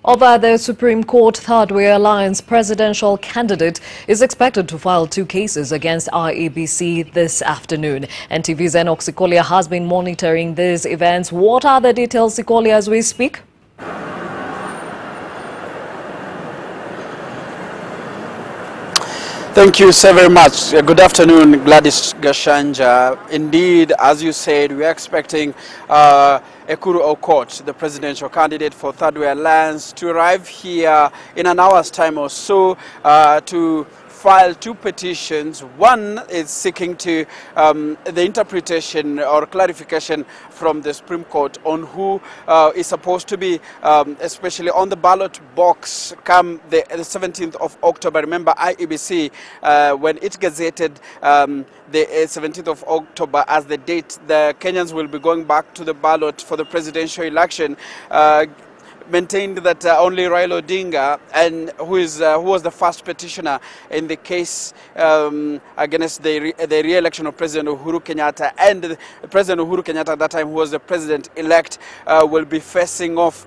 Over the Supreme Court, Thirdway Alliance presidential candidate is expected to file 2 cases against IEBC this afternoon. NTV's Enoch Sikolia has been monitoring these events. What are the details, Sikolia, as we speak? Thank you so very much. Good afternoon, Gladys Gashanja. Indeed, as you said, we are expecting Ekuru Aukot, the presidential candidate for Thirdway Alliance, to arrive here in an hour's time or so to file 2 petitions. One is seeking to the interpretation or clarification from the Supreme Court on who is supposed to be, especially on the ballot box, come the 17th of October. Remember, IEBC, when it gazetted the 17th of October as the date, the Kenyans will be going back to the ballot for the presidential election. Maintained that only Raila Odinga, and who was the first petitioner in the case against the re-election of President Uhuru Kenyatta, and President Uhuru Kenyatta at that time, who was the president-elect, will be facing off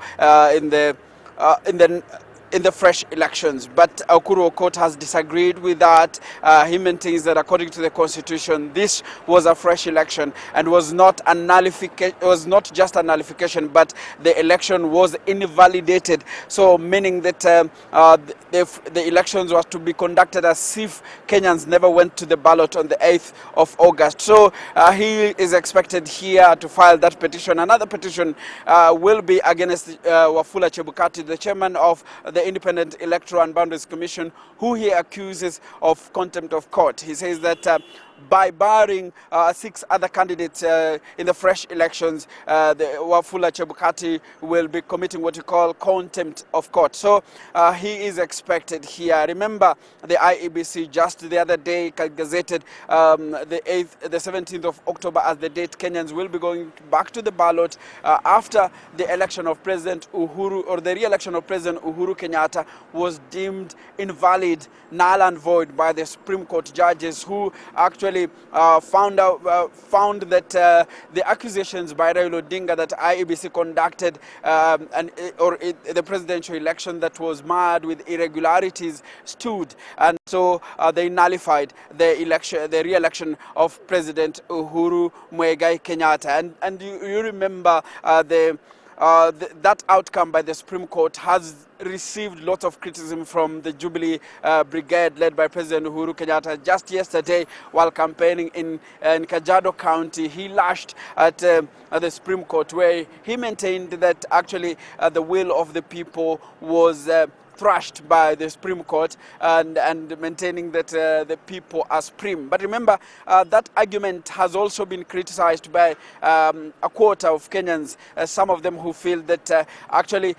in the fresh elections. But Ekuru Aukot has disagreed with that. He maintains that according to the Constitution, this was a fresh election and was not a nullification. Was not just a nullification, but the election was invalidated. So meaning that the elections was to be conducted as if Kenyans never went to the ballot on the 8th of August. So he is expected here to file that petition. Another petition will be against Wafula Chebukati, the chairman of the Independent Electoral and Boundaries Commission, who he accuses of contempt of court. He says that by barring 6 other candidates in the fresh elections, the Wafula Chebukati will be committing what you call contempt of court. So he is expected here. Remember, the IEBC just the other day gazetted the 17th of October as the date Kenyans will be going back to the ballot after the election of President Uhuru, or the re-election of President Uhuru Kenyatta was deemed invalid, null and void by the Supreme Court judges, who actually found that the accusations by Raila Odinga that IEBC conducted the presidential election that was marred with irregularities stood, and so they nullified the re-election of President Uhuru Muigai Kenyatta. And you remember that outcome by the Supreme Court has received lots of criticism from the Jubilee Brigade led by President Uhuru Kenyatta. Just yesterday, while campaigning in Kajiado County, he lashed at the Supreme Court, where he maintained that actually the will of the people was thrashed by the Supreme Court, and maintaining that the people are supreme. But remember, that argument has also been criticized by a quarter of Kenyans, some of them who feel that actually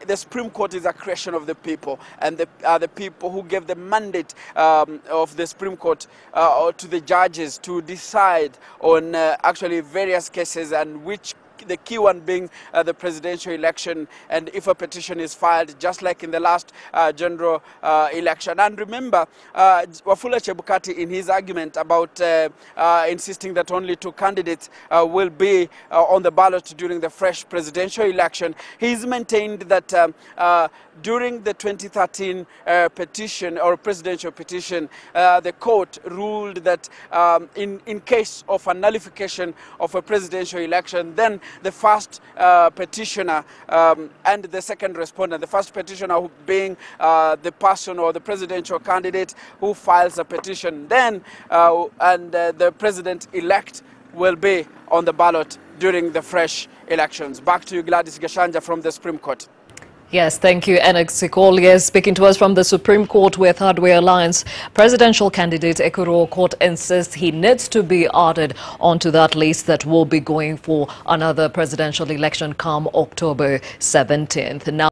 the Supreme Court is a creation of the people, and the people who gave the mandate of the Supreme Court to the judges to decide on actually various cases, and which the key one being the presidential election, and if a petition is filed, just like in the last general election. And remember, Wafula Chebukati, in his argument about insisting that only 2 candidates will be on the ballot during the fresh presidential election, he's maintained that during the 2013 petition or presidential petition, the court ruled that in case of a nullification of a presidential election, then the first petitioner and the second respondent, the first petitioner being the person or the presidential candidate who files a petition, then the president-elect will be on the ballot during the fresh elections. Back to you, Gladys Gashanja, from the Supreme Court. Yes, thank you, Enoch Sikolia, speaking to us from the Supreme Court, where Thirdway Alliance presidential candidate Ekuru Aukot insists he needs to be added onto that list that will be going for another presidential election come October 17th. Now,